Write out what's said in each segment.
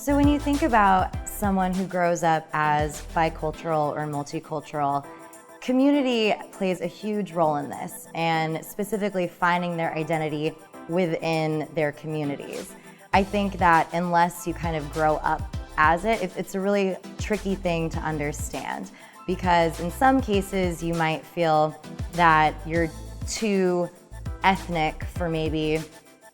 So when you think about someone who grows up as bicultural or multicultural, community plays a huge role in this, and specifically finding their identity within their communities. I think that unless you kind of grow up as it's a really tricky thing to understand, because in some cases you might feel that you're too ethnic for maybe,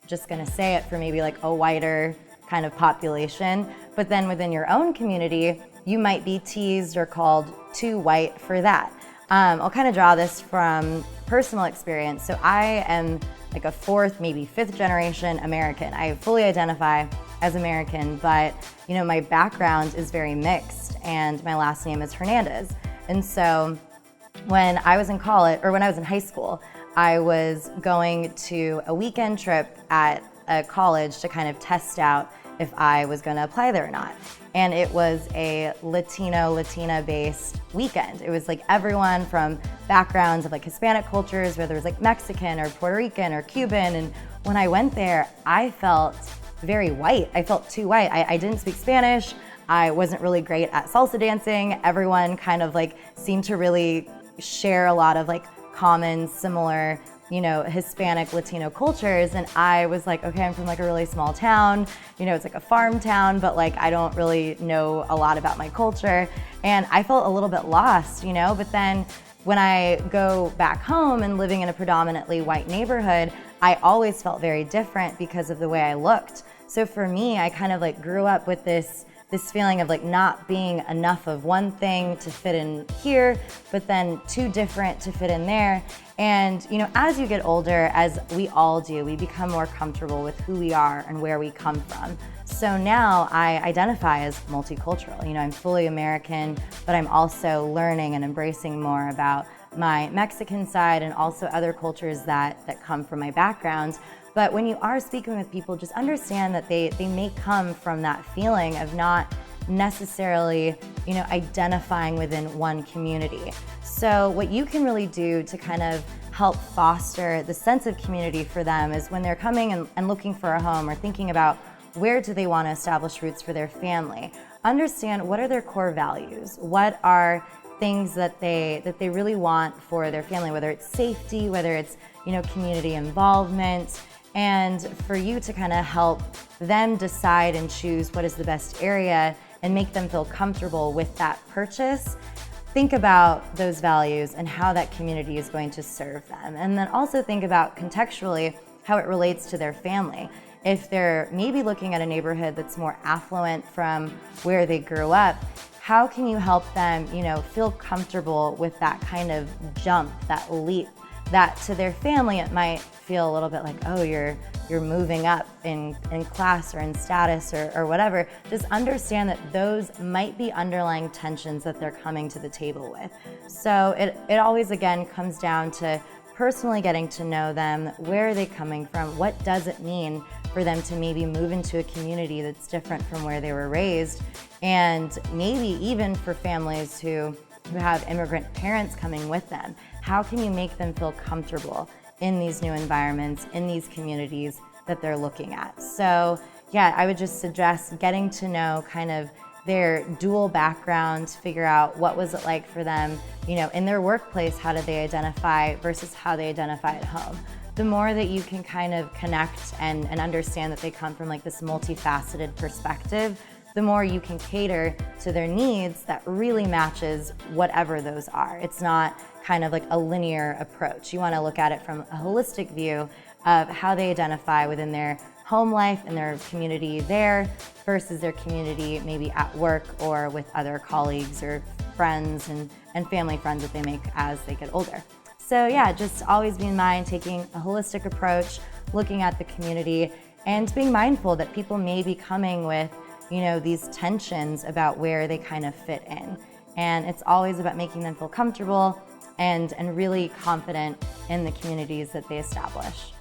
just gonna say it, for maybe like a whiter kind of population, but then within your own community, you might be teased or called too white for that. I'll kind of draw this from personal experience. So I am like a fourth, maybe fifth generation American. I fully identify as American, but my background is very mixed and my last name is Hernandez. And so when I was in college, or when I was in high school, I was going to a weekend trip at a college to kind of test out if I was going to apply there or not. And it was a Latina based weekend. It was like everyone from backgrounds of like Hispanic cultures, whether it was like Mexican or Puerto Rican or Cuban. And when I went there, I felt very white. I felt too white. I didn't speak Spanish. I wasn't really great at salsa dancing. Everyone kind of like seemed to really share a lot of like common, similar, Hispanic, Latino cultures. And I was like, okay, I'm from like a really small town, it's like a farm town, but like I don't really know a lot about my culture. And I felt a little bit lost, but then when I go back home and living in a predominantly white neighborhood, I always felt very different because of the way I looked. So for me, I kind of like grew up with this feeling of like not being enough of one thing to fit in here, but then too different to fit in there. And as you get older, as we all do, we become more comfortable with who we are and where we come from. So now I identify as multicultural. I'm fully American, but I'm also learning and embracing more about my Mexican side and also other cultures that come from my background. But when you are speaking with people, just understand that they may come from that feeling of not necessarily, identifying within one community. So what you can really do to kind of help foster the sense of community for them is when they're coming and looking for a home or thinking about where do they want to establish roots for their family, understand what are their core values, what are things that they really want for their family, whether it's safety, whether it's community involvement, and for you to kind of help them decide and choose what is the best area and make them feel comfortable with that purchase. Think about those values and how that community is going to serve them. And then also think about contextually how it relates to their family. If they're maybe looking at a neighborhood that's more affluent from where they grew up, how can you help them, feel comfortable with that kind of jump, that leap, that to their family it might feel a little bit like, oh, you're moving up in class or in status or whatever. Just understand that those might be underlying tensions that they're coming to the table with. So it always, again, comes down to personally getting to know them. Where are they coming from? What does it mean for them to maybe move into a community that's different from where they were raised? And maybe even for families who have immigrant parents coming with them, how can you make them feel comfortable in these new environments, in these communities that they're looking at? So yeah, I would just suggest getting to know kind of their dual backgrounds, figure out what was it like for them, in their workplace, how did they identify versus how they identify at home. The more that you can kind of connect and understand that they come from like this multifaceted perspective, the more you can cater to their needs that really matches whatever those are. It's not kind of like a linear approach. You want to look at it from a holistic view of how they identify within their home life and their community there versus their community maybe at work or with other colleagues or friends and family friends that they make as they get older. So yeah, just always be in mind taking a holistic approach, looking at the community, and being mindful that people may be coming with these tensions about where they kind of fit in. And it's always about making them feel comfortable and really confident in the communities that they establish.